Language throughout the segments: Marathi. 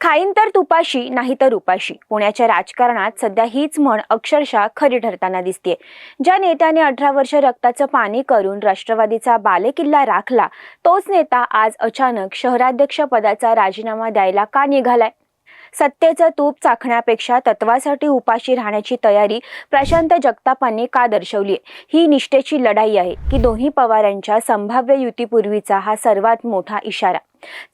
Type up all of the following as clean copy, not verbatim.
खाईन तर तुपाशी नाही तर उपाशी. पुण्याच्या राजकारणात सध्या हीच म्हण अक्षरशः खरी ठरताना दिसतेय. ज्या नेत्याने 18 वर्ष रक्ताचं पाणी करून राष्ट्रवादीचा बालेकिल्ला राखला, तोच नेता आज अचानक शहराध्यक्ष पदाचा राजीनामा द्यायला का निघालाय? सत्तेचं तूप चाखण्यापेक्षा तत्वासाठी उपाशी राहण्याची तयारी प्रशांत जगतापांनी का दर्शवली? ही निष्ठेची लढाई आहे की दोन्ही पवारांच्या संभाव्य युतीपूर्वीचा हा सर्वात मोठा इशारा?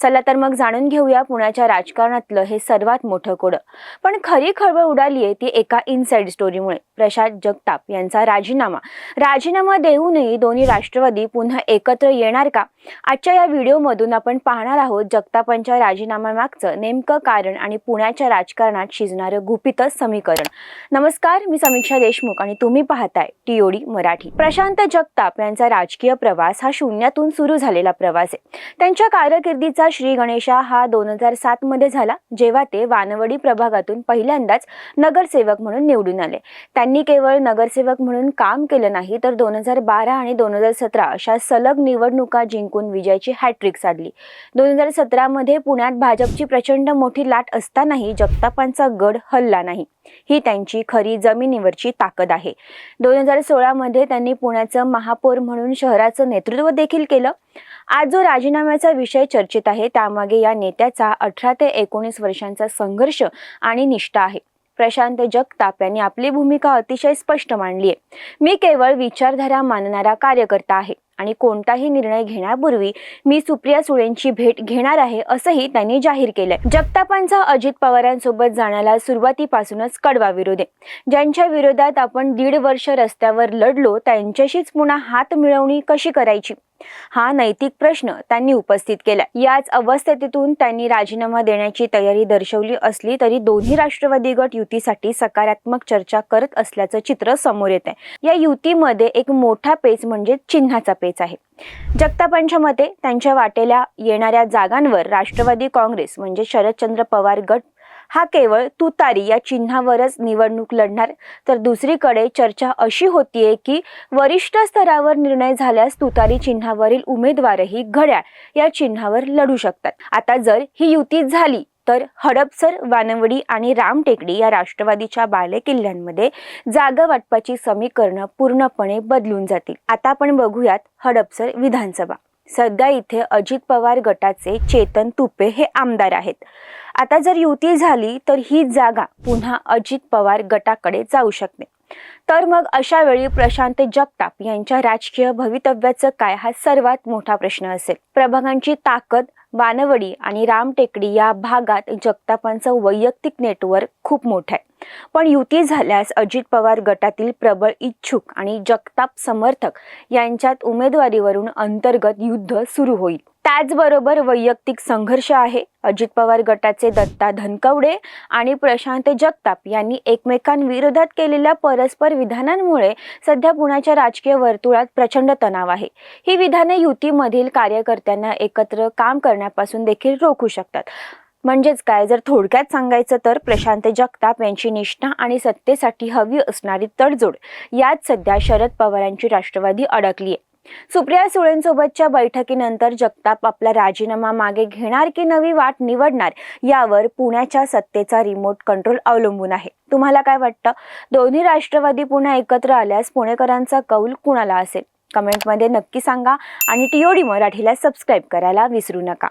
चला तर मग जाणून घेऊया पुण्याच्या राजकारणातलं हे सर्वात मोठं कोडं. पण खरी खळबळ उडाली आहे ती एका इनसाइड स्टोरीमुळे. प्रशांत जगताप यांचा राजीनामा देऊनही दोन्ही राष्ट्रवादी पुन्हा एकत्र येणार का? आजच्या या व्हिडिओमधून आपण पाहणार आहोत जगतापांच्या राजीनाम्यामागचं नेमकं कारण आणि पुण्याच्या राजकारणात शिजणारं गुपित समीकरण. नमस्कार, मी समीक्षा देशमुख आणि तुम्ही पाहताय टीओडी मराठी. प्रशांत जगताप यांचा राजकीय प्रवास हा शून्यातून सुरू झालेला प्रवास आहे. त्यांच्या कारकिर्दीचा श्री गणेशा हा 2007 मध्ये झाला, जेव्हा ते वानवडी प्रभागातून पहिल्यांदाच नगरसेवक म्हणून निवडून आले. त्यांनी केवळ नगरसेवक म्हणून काम केलं नाही, तर 2012 आणि 2017 अशा सलग निवडणुका जिंकून विजयाची हॅट्रिक साधली. 2017 मध्ये पुण्यात भाजपची प्रचंड मोठी लाट असतानाही जगतापांचा गड हलला नाही. ही त्यांची खरी जमिनीवरची ताकद आहे. 2016 मध्ये त्यांनी पुण्याचं महापौर म्हणून शहराचं नेतृत्व देखील केलं. आज जो राजीनाम्याचा विषय चर्चेत आहे, त्यामागे या नेत्याचा 18 ते 19 वर्षांचा संघर्ष आणि निष्ठा आहे. प्रशांत जगताप यांनी आपली भूमिका अतिशय स्पष्ट मांडली आहे. मी केवळ विचारधारा मानणारा कार्यकर्ता आहे आणि कोणताही निर्णय घेण्यापूर्वी मी सुप्रिया सुळेंची भेट घेणार आहे, असंही त्यांनी जाहीर केलंय. जगतापांचा अजित पवारांसोबत जाण्याला सुरुवातीपासूनच कडवा विरोध आहे. ज्यांच्या विरोधात आपण 1.5 वर्ष रस्त्यावर लढलो, त्यांच्याशीच पुन्हा हात मिळवणी कशी करायची? हा नैतिक प्रश्न त्यांनी उपस्थित केला. याच अवस्थेतून त्यांनी राजीनामा देण्याची तयारी दर्शवली असली तरी दोन्ही राष्ट्रवादी गट युतीसाठी सकारात्मक चर्चा करत असल्याचं चित्र समोर येत आहे. या युतीमध्ये एक मोठा पेच म्हणजे चिन्हाचा पेच आहे. जगतापांच्या मते त्यांच्या वाटेला येणाऱ्या जागांवर राष्ट्रवादी काँग्रेस म्हणजे शरदचंद्र पवार गट हा केवळ तुतारी या चिन्हावरच निवडणूक लढणार, तर दुसरीकडे चर्चा अशी होतीये की वरिष्ठ स्तरावर निर्णय झाल्यास तुतारी चिन्हावरील उमेदवारही घड्याळ या चिन्हावर लढू शकतात. आता जर ही युती झाली तर हडपसर, वानवडी आणि रामटेकडी या राष्ट्रवादीच्या बालेकिल्ल्यांमध्ये जागा वाटपाची समीकरणं पूर्णपणे बदलून जातील. आता आपण बघूयात हडपसर विधानसभा. सध्या इथे अजित पवार गटाचे चेतन तुपे हे आमदार आहेत. आता जर युती झाली तर ही जागा पुन्हा अजित पवार गटाकडे जाऊ शकते. तर मग अशा वेळी प्रशांत जगताप यांच्या राजकीय भवितव्याचं काय, हा सर्वात मोठा प्रश्न असेल. प्रभागांची ताकद वानवडी आणि रामटेकडी या भागात जगतापांचं वैयक्तिक नेटवर्क खूप मोठं आहे. पण युती झाल्यास अजित पवार गटातील प्रबळ इच्छुक आणि जगताप समर्थक यांच्यात उमेदवारीवरून अंतर्गत युद्ध सुरू होईल. त्याचबरोबर वैयक्तिक संघर्ष आहे. अजित पवार गटाचे दत्ता धनकवडे आणि प्रशांत जगताप यांनी एकमेकांविरोधात केलेल्या परस्पर विधानांमुळे सध्या पुण्याच्या राजकीय वर्तुळात प्रचंड तणाव आहे. ही विधाने युतीमधील कार्यकर्त्यांना एकत्र काम करण्यापासून देखील रोखू शकतात. म्हणजेच काय, जर थोडक्यात सांगायचं तर प्रशांत जगताप यांची निष्ठा आणि सत्तेसाठी हवी असणारी तडजोड यात सध्या शरद पवारांची राष्ट्रवादी अडकली आहे. सुप्रिया सुळेंसोबतच्या बैठकीनंतर जगताप आपला राजीनामा मागे घेणार की नवी वाट निवडणार, यावर पुण्याच्या सत्तेचा रिमोट कंट्रोल अवलंबून आहे. तुम्हाला काय वाटतं? दोन्ही राष्ट्रवादी पुन्हा एकत्र आल्यास पुणेकरांचा कौल कुणाला असेल? कमेंटमध्ये नक्की सांगा आणि टीओडी मराठीला सबस्क्राईब करायला विसरू नका.